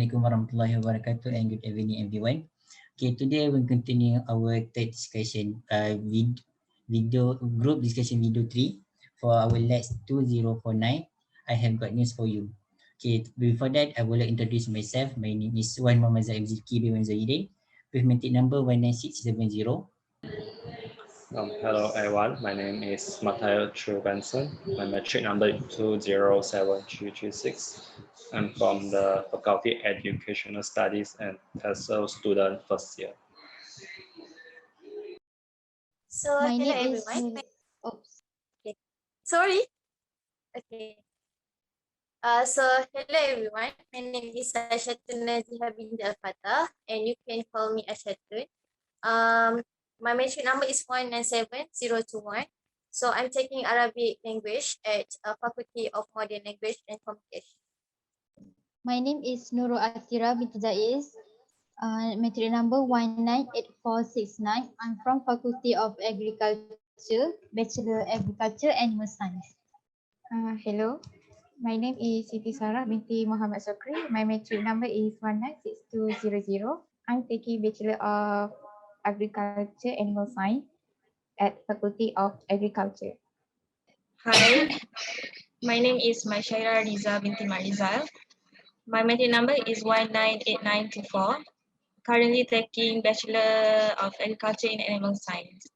Assalamualaikum warahmatullahi wabarakatuh and good evening everyone. Okay, today we'll continue our third discussion, group discussion video 3 for our LAX2049. I have got news for you. Okay, before that, I will introduce myself. My name is Mohamad Zikri bin Zaiudin with metric number 19670. Hello everyone, my name is Matthias Choo. My metric number is 2073336. I'm from the Faculty Educational Studies and TESOL student first year. So hello everyone. Okay. Sorry. Okay. So hello everyone. My name is Aisyatun Najihah binti Alfatah, and you can call me Aisyatun. My metric number is 197021. So I'm taking Arabic language at Faculty of Modern Language and Communication. My name is Nurul Atira binti Zaim. Metric number 198469. I'm from Faculty of Agriculture, Bachelor Agriculture Animal Science. Hello, my name is Siti binti Mohamad Shokri. My metric number is 196200. I'm taking Bachelor of Agriculture Animal Science at Faculty of Agriculture. Hi, my name is Maishahira Rieza binti Rizal. My metric number is 198924. Currently taking Bachelor of Agriculture in Animal Science.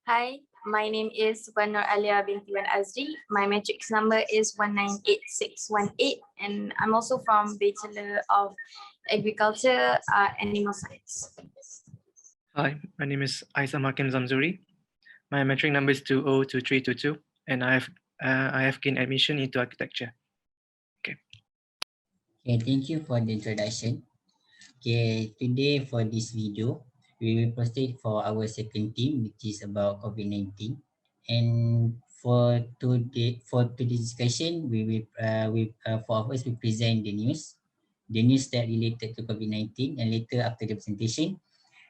Hi, my name is Alia binti Azri. My matrix number is 198618, and I'm also from Bachelor of Agriculture, Animal Science. Hi, my name is Aizam Hakim Zamzuri. My metric number is 202322, and I have gained admission into architecture. Okay, thank you for the introduction. Okay, today for this video, we will proceed for our second theme, which is about COVID-19. And for today's discussion, we will for us we present the news that related to COVID-19, and later after the presentation,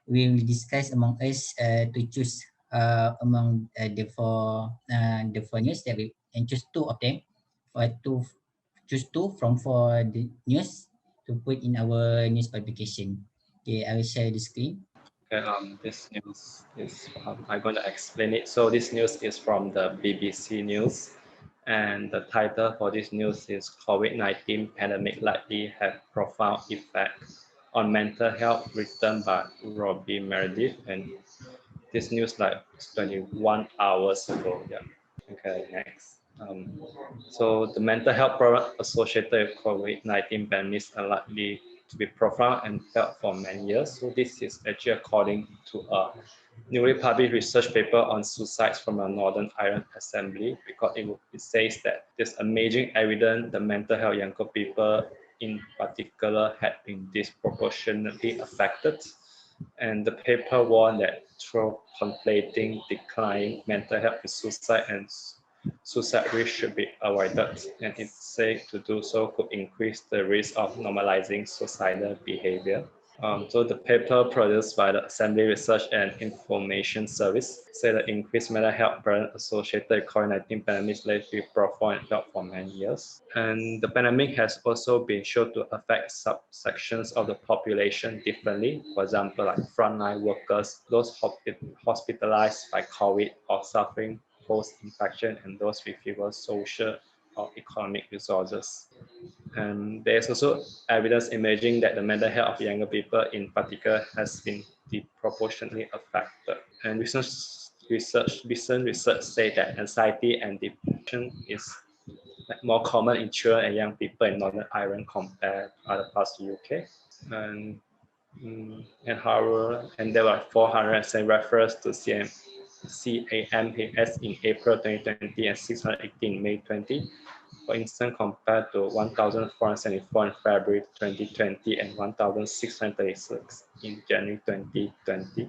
we will discuss among us to choose among the four news that we, and choose two of them, choose two from four the news to put in our news publication. Okay, I will share the screen. Okay, this news is, I'm going to explain it. So this news is from the BBC News, and the title for this news is COVID-19 pandemic likely have profound effect on mental health, written by Robbie Meredith, and this news like 21 hours ago. Yeah. Okay, next. So the mental health problem associated with COVID-19 pandemic are likely to be profound and felt for many years. So this is actually according to a newly published research paper on suicides from a Northern Ireland assembly, because it says that there's amazing evidence the mental health of younger people in particular had been disproportionately affected. And the paper warned that through conflating declining mental health with suicide and suicide risk should be avoided, and it said to do so could increase the risk of normalizing suicidal behavior. So the paper produced by the Assembly Research and Information Service said the increased mental health burden associated with COVID-19 pandemic led to profound health for many years. And the pandemic has also been shown to affect subsections of the population differently. For example, like frontline workers, those hospitalized by COVID or suffering post-infection, and those with fewer social or economic resources. And there's also evidence emerging that the mental health of younger people in particular has been disproportionately affected. And recent research say that anxiety and depression is more common in children and young people in Northern Ireland compared to other parts of the UK. And there were 407 referrals to CAMHS in April 2020 and 618 in May 20. For instance, compared to 1,474 in February 2020 and 1,636 in January 2020.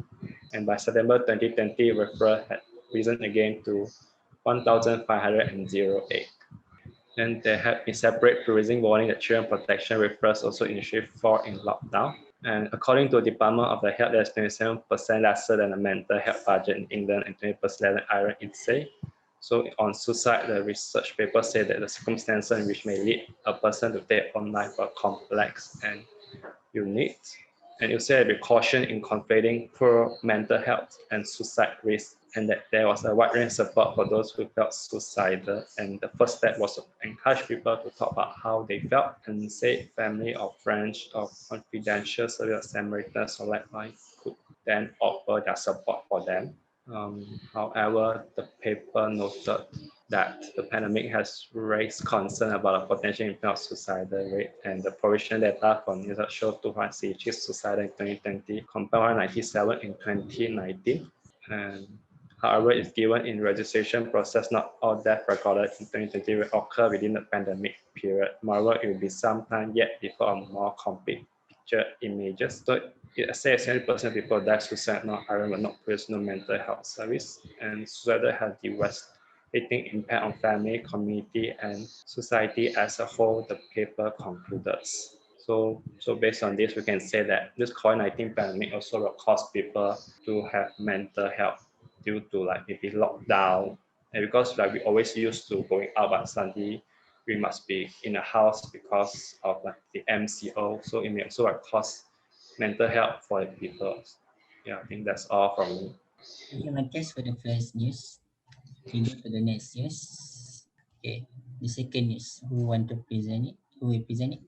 And by September 2020, referral had risen again to 1,508. And there have been separate raising warning that children protection referrals also initially fall in lockdown. And according to the Department of the Health, there's 27% lesser than the mental health budget in England and 20% less than Ireland, it say. So on suicide, the research paper said that the circumstances which may lead a person to take own life are complex and unique. And you said be caution in conflating poor mental health and suicide risk, and that there was a wide range of support for those who felt suicidal. And the first step was to encourage people to talk about how they felt, and say family or friends or confidential service Samaritans or likewise could then offer their support for them. However, the paper noted that the pandemic has raised concern about the potential impact of suicidal rate, and the provisional data from Rizal show 206 suicidal in 2020 compared to 97 in 2019. And however, it's given in registration process, not all death recorded in 2020 will occur within the pandemic period. Moreover, it will be some time yet before a more complete picture images. So it says 70% of people die suicide, not iron, but not personal mental health service. And suicide has devastating impact on family, community, and society as a whole, the paper concluded. So based on this, we can say that this COVID-19 pandemic also will cause people to have mental health due to like maybe lockdown. And because like we always used to going out, but suddenly we must be in a house because of like the MCO. So it may also like cause mental health for the people. Yeah, I think that's all from me. Thank you, Matthias, for the first news. We go to the next news. Okay, the second news. Who want to present it? Who will present it?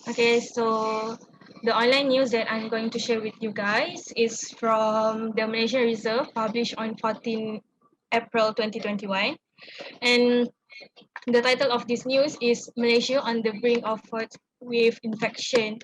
Okay, so the online news that I'm going to share with you guys is from the Malaysia Reserve, published on 14 April 2021. And the title of this news is Malaysia on the brink of fourth wave infection.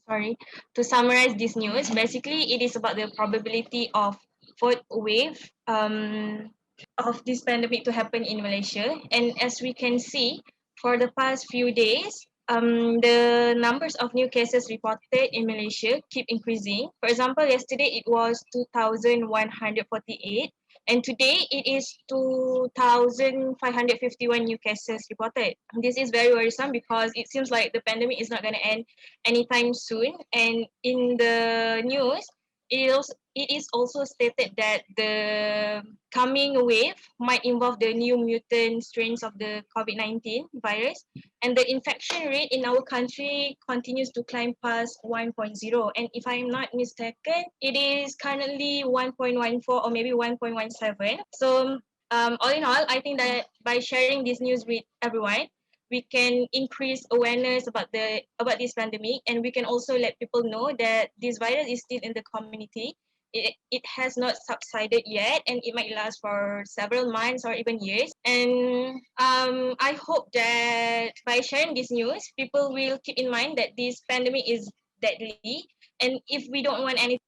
Sorry. To summarize this news, basically it is about the probability of fourth wave of this pandemic to happen in Malaysia. And as we can see, for the past few days, the numbers of new cases reported in Malaysia keep increasing. For example, yesterday it was 2,148, and today it is 2,551 new cases reported. This is very worrisome because it seems like the pandemic is not going to end anytime soon. And in the news, it is also stated that the coming wave might involve the new mutant strains of the COVID-19 virus, and the infection rate in our country continues to climb past 1.0. And if I'm not mistaken, it is currently 1.14 or maybe 1.17. So all in all, I think that by sharing this news with everyone, we can increase awareness about this pandemic, and we can also let people know that this virus is still in the community. It has not subsided yet, and it might last for several months or even years. And I hope that by sharing this news, people will keep in mind that this pandemic is deadly, and if we don't want any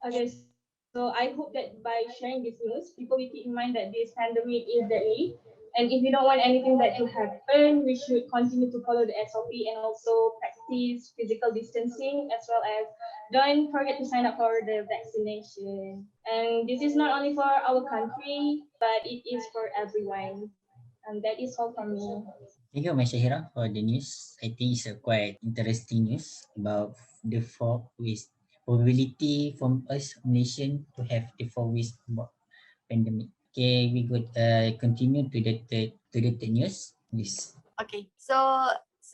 Okay, so I hope that by sharing this news, people will keep in mind that this pandemic is deadly. And if we don't want anything that to happen, we should continue to follow the SOP and also practice physical distancing, as well as don't forget to sign up for the vaccination. And this is not only for our country, but it is for everyone. And that is all from me. Thank you, Maishahira, for the news. I think it's a quite interesting news about the four ways probability from us Malaysian to have the four ways about pandemic. Okay, we could continue to the third news. Please. Okay, so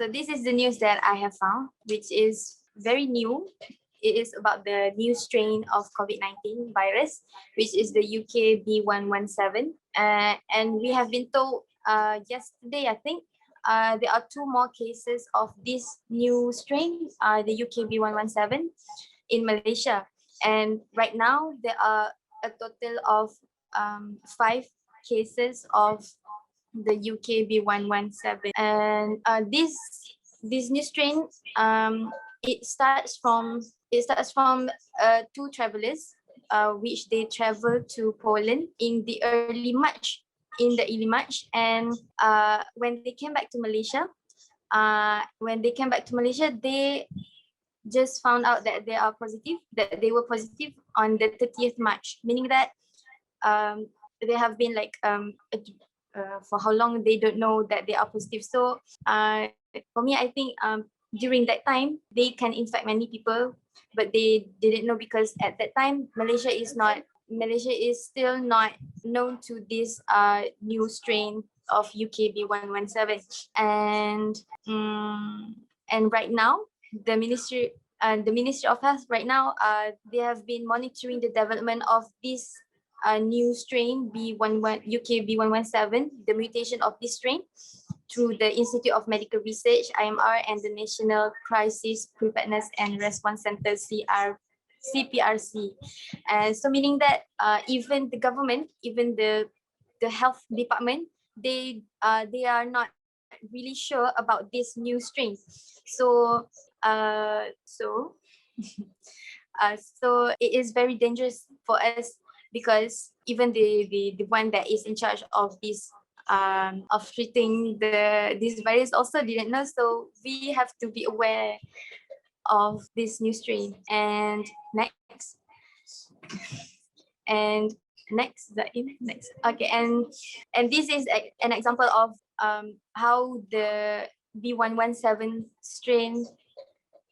this is the news that I have found, which is very new. It is about the new strain of COVID-19 virus, which is the UK B117. And we have been told yesterday, I think, there are 2 more cases of this new strain, the UK B117, in Malaysia. And right now, there are a total of 5 cases of the UK B117. And this new strain, it starts from 2 travelers, which they traveled to Poland in the early March. And when they came back to Malaysia, they just found out that they were positive on the 30th March, meaning that they have been like for how long they don't know that they are positive. So for me, I think during that time they can infect many people, but they didn't know because at that time Malaysia is not Malaysia is still not known to this new strain of UKB117, and right now the Ministry of Health right now they have been monitoring the development of this new strain UKB117, the mutation of this strain, through the Institute of Medical Research (IMR) and the National Crisis Preparedness and Response Center CPRC. And so meaning that even the government, even the health department, they are not really sure about this new strain. So so it is very dangerous for us, because even the one that is in charge of this of treating this virus also didn't know. So we have to be aware of this new strain. And next. And next, Zaim, next. Okay, and this is an example of how the B117 strain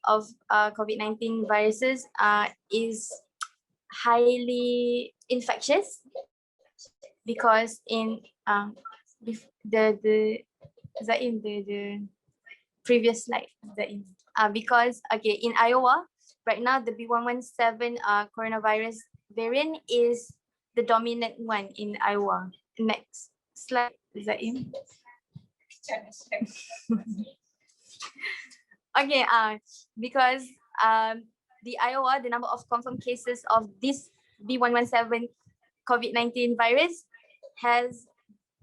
of COVID-19 viruses is highly infectious, because in the Zaim, the previous slide, Zaim. Because okay, in Iowa right now, the B117 coronavirus variant is the dominant one in Iowa. Next slide, Zaim. Okay, because the Iowa, the number of confirmed cases of this B117 COVID-19 virus has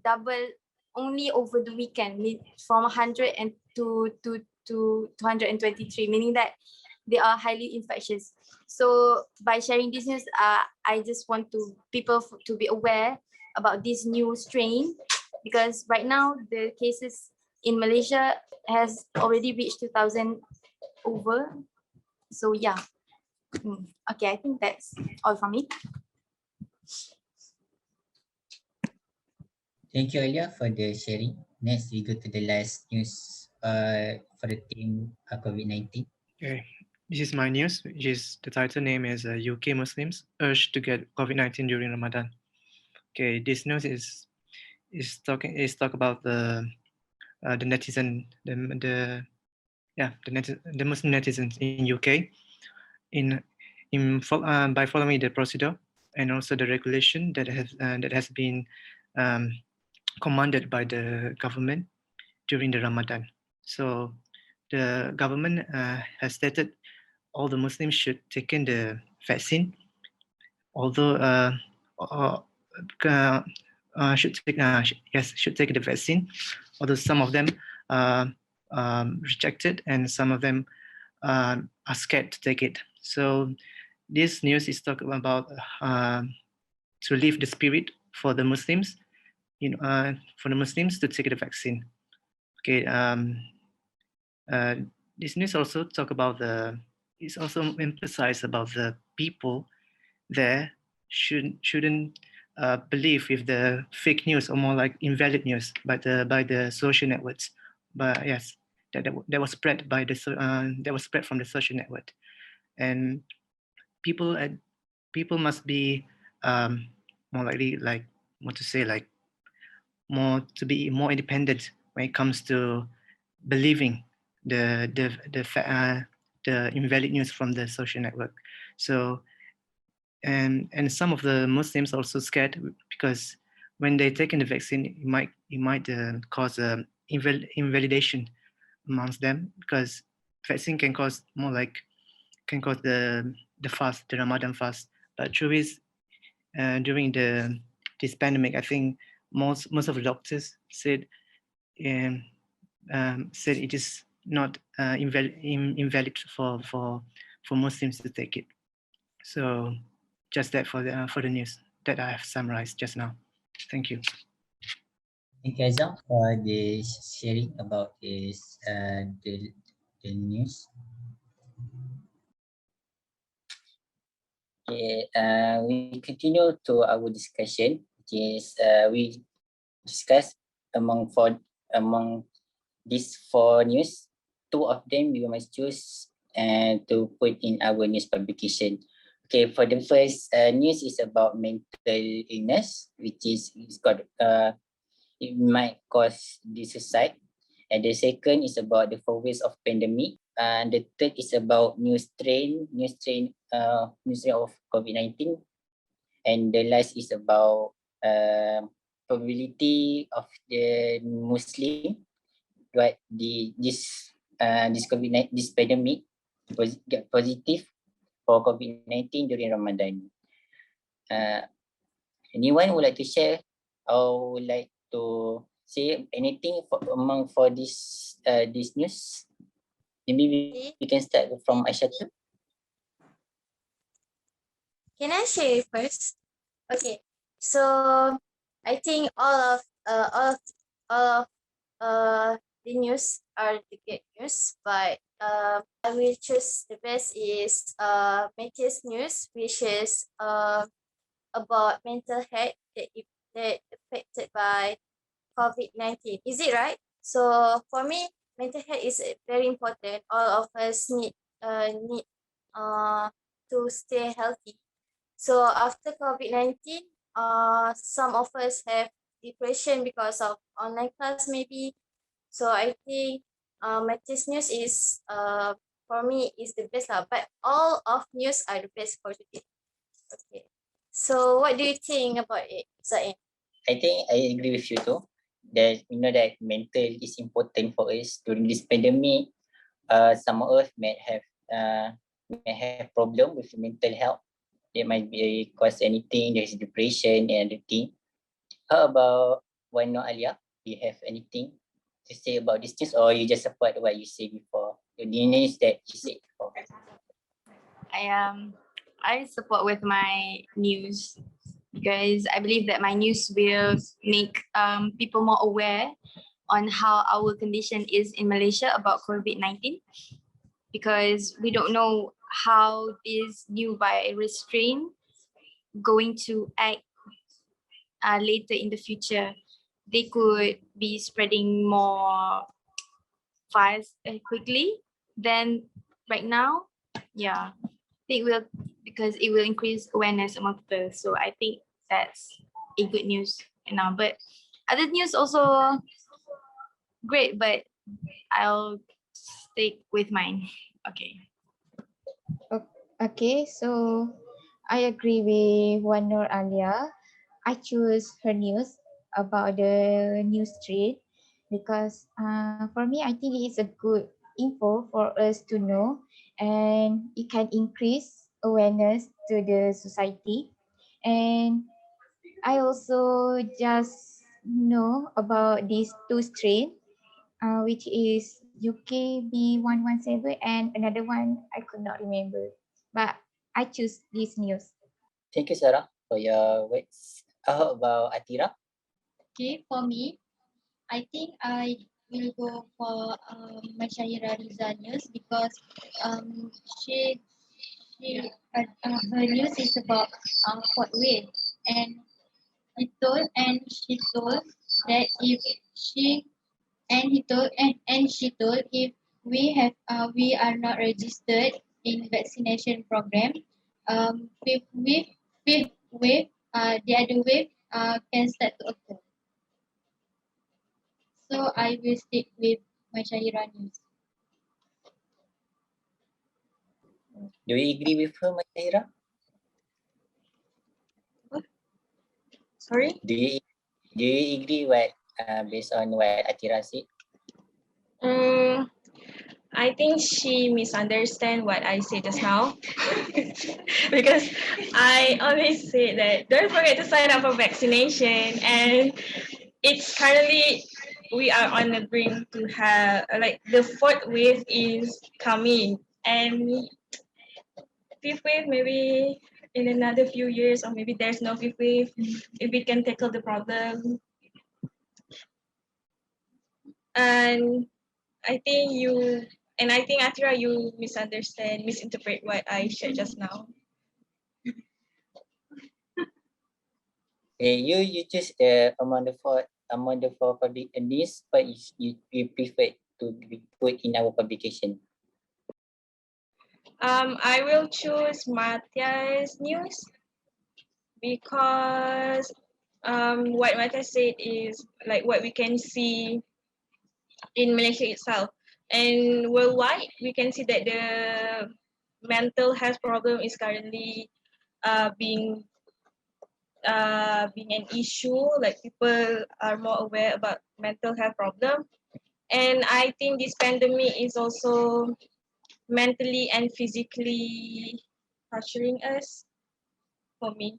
doubled only over the weekend, from 100 to 223, meaning that they are highly infectious. So by sharing this news, I just want people to be aware about this new strain, because right now the cases in Malaysia has already reached 2,000 over. So yeah. Okay, I think that's all from me. Thank you, Alia, for the sharing. Next, we go to the last news for the team COVID-19. Okay, this is my news, which is the title name is UK Muslims urged to get COVID-19 during Ramadan. Okay, this news is talk about the netizen, the Muslim netizens in UK by following the procedure and also the regulation that has been commanded by the government during the Ramadan. So the government has stated all the Muslims should take in the vaccine, although should take the vaccine, although some of them rejected and some of them are scared to take it. So this news is talking about to lift the spirit for the Muslims, for the Muslims to take the vaccine. Okay. This news also talk about it's also emphasized about the people there shouldn't believe with the fake news, or more like invalid news by the social networks. But yes, that was spread by from the social network, and people must be more likely, like to be more independent when it comes to believing the invalid news from the social network. So and some of the Muslims are also scared, because when they take in the vaccine, it might cause invalidation amongst them, because vaccine can cause the fast, the Ramadan fast. But true is, during this pandemic, I think most of the doctors said it is not invalid for Muslims to take it. So just that for the news that I have summarized just now. Thank you. Thank you, Aizam, for the sharing about this the news. Okay, we continue to our discussion, which is we discuss among these 4 news, 2 of them we must choose and to put in our news publication. Okay, for the first news is about mental illness, which is it's got it might cause the suicide. And the second is about the 4 ways of pandemic. And the third is about new strain of COVID-19. And the last is about probability of the Muslim what this COVID-19 this pandemic get positive for COVID-19 during Ramadan. Uh, Anyone would like to share or would like to say anything for this news? Maybe we can start from Aisyatun. Can I share it first? Okay, so I think all of the news are the good news, but I will choose the best is Matthias news, which is about mental health that affected by COVID-19. Is it right? So for me, mental health is very important. All of us need to stay healthy. So after COVID-19, some of us have depression because of online class maybe. So I think Matthias news is for me is the best lah. But all of news are the best for today. Okay. So what do you think about it, Zaim? I think I agree with you too. That you know that mental is important for us during this pandemic. Some of us may have problem with mental health. There might be cause anything. There's depression and other thing. How about Alia? Do you have anything to say about this news, or you just support what you said before? The news that you said before. I support with my news because I believe that my news will make people more aware on how our condition is in Malaysia about COVID-19, because we don't know how this new virus strain going to act later in the future. They could be spreading more fast and quickly than right now. Yeah, it will, because it will increase awareness among people. So I think that's a good news now. But other news also great, but I'll stick with mine. Okay. Okay, so I agree with Nur Alia. I choose her news about the news trade because for me, I think it is a good info for us to know, and it can increase awareness to the society. And I also just know about these two strain, which is UKB117 and another one I could not remember. But I choose this news. Thank you, Sarah, for your words. How about Atira? Okay, for me, I think I will go for Maishahira Rizal news because she her news is about fourth wave, and she told that if she she told if we are not registered in vaccination program, with wave the other wave can start to occur. So I will stick with my Shahira news. Do you agree with her, Maishahira? Sorry? Do you agree what based on what Atira said? I think she misunderstand what I said just now because I always say that don't forget to sign up for vaccination, and it's currently we are on the brink to have like the fourth wave is coming, and fifth wave maybe in another few years, or maybe there's no fifth wave if we can tackle the problem. And I think Atira, you misinterpret what I shared just now. You choose among the four public news, but you prefer to be put in our publication. I will choose Matthias news because what Matthias said is like what we can see in Malaysia itself. And worldwide, we can see that the mental health problem is currently being an issue. Like people are more aware about mental health problem, and I think this pandemic is also mentally and physically torturing us. For me,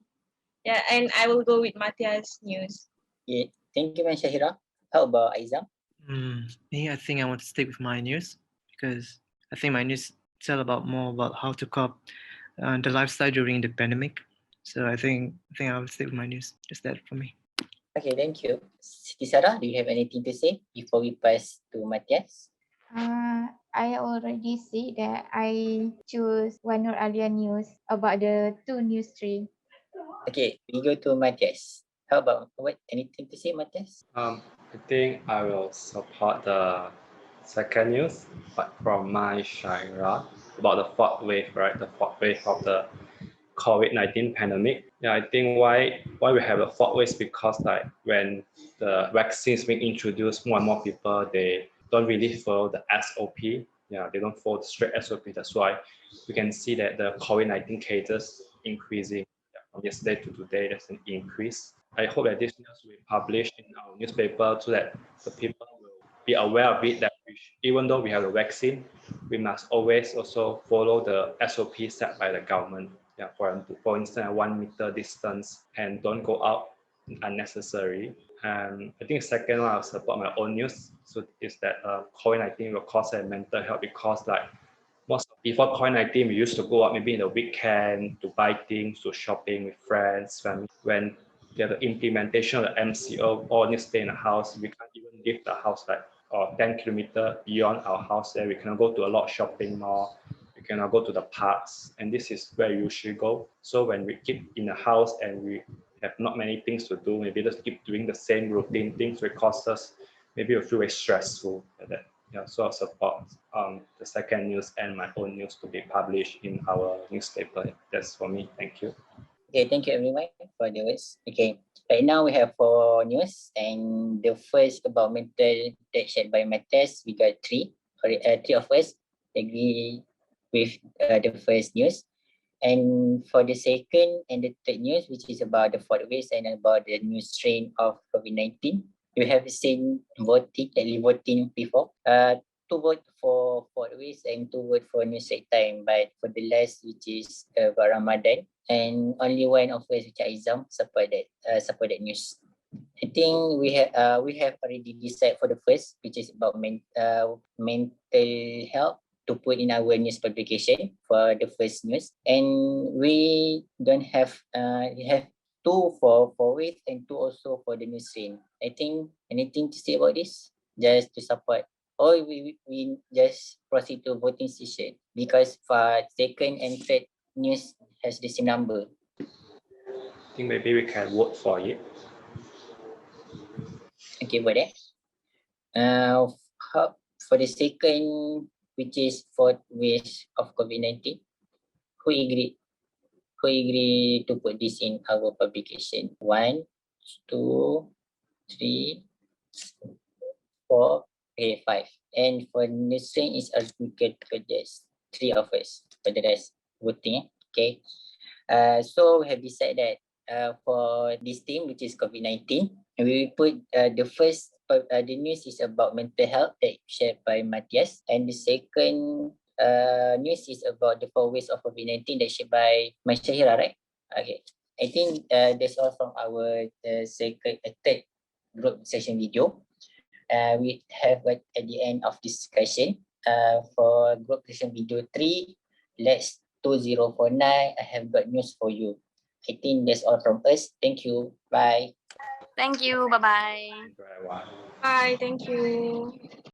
yeah, and I will go with Matthias news. Yeah, thank you, Maishahira. How about Aizam? Me, I think I want to stick with my news because I think my news tell more about how to cope the lifestyle during the pandemic. So I think I will stick with my news. Just that for me. Okay, thank you. Siti Sarah, do you have anything to say before we pass to Matthias? I already said that I choose Wanur Alia news about the 2 news stream. Okay, we go to Matthias. How about what? Anything to say, Matthias? I think I will support the second news, but from Maishahira about the fourth wave, right? The fourth wave of the COVID-19 pandemic. Yeah, I think why we have a fourth wave is because like when the vaccines being introduced, more and more people they don't really follow the SOP. Yeah, they don't follow the strict SOP. That's why we can see that the COVID-19 cases increasing. Yeah, from yesterday to today, there's an increase. I hope that this news will be published in our newspaper so that the people will be aware of it that even though we have the vaccine, we must always also follow the SOP set by the government. Yeah, for instance, 1 meter distance and don't go out unnecessary. And I think second one, I'll support my own news. So is that COVID-19 will cause a mental health because like most before COVID-19, we used to go out maybe in the weekend to buy things, to shopping with friends, family. When the implementation of the MCO, all need to stay in the house. We can't even leave the house like 10 kilometers beyond our house there. We cannot go to a lot of shopping mall. We cannot go to the parks. And this is where you should go. So when we keep in the house and we have not many things to do, maybe just keep doing the same routine things will cause us, maybe we feel very stressful like that. Yeah, so I support the second news and my own news to be published in our newspaper. That's for me. Thank you. Okay, thank you everyone for the words. Okay, right now we have 4 news, and the first about mental that shared by Matthias, we got 3. 3 of us agree with the first news. And for the second and the third news, which is about the fourth wave and about the new strain of COVID-19, you have seen voting, early voting before. 2 vote for fourth wave and 2 vote for new set time. But for the last, which is about Ramadan, and only one of us, which is Aizam, support that news. I think we have already decided for the first, which is about mental health, to put in our news publication for the first news. And we don't have we have 2 for it and 2 also for the news scene. I think anything to say about this? Just to support, or we just proceed to voting session because for second and third news has the same number. I think maybe we can vote for it. Okay, but for the second, which is fourth wave of COVID-19, who agree to put this in our publication? 1, 2, 3, 4, okay, 5. And for news strain is allocated for just 3 of us. For the rest, voting. Okay. So we have decided that for this team, which is COVID-19, we will put the first, the news is about mental health that shared by Matthias, and the second news is about the 4 ways of COVID-19 that shared by Maishahira, right? Okay. I think that's all from our third group session video. We have at the end of this discussion. For group session video 3, LAX2049, I have got news for you. I think that's all from us. Thank you. Bye. Thank you. Bye-bye. Bye. Thank you.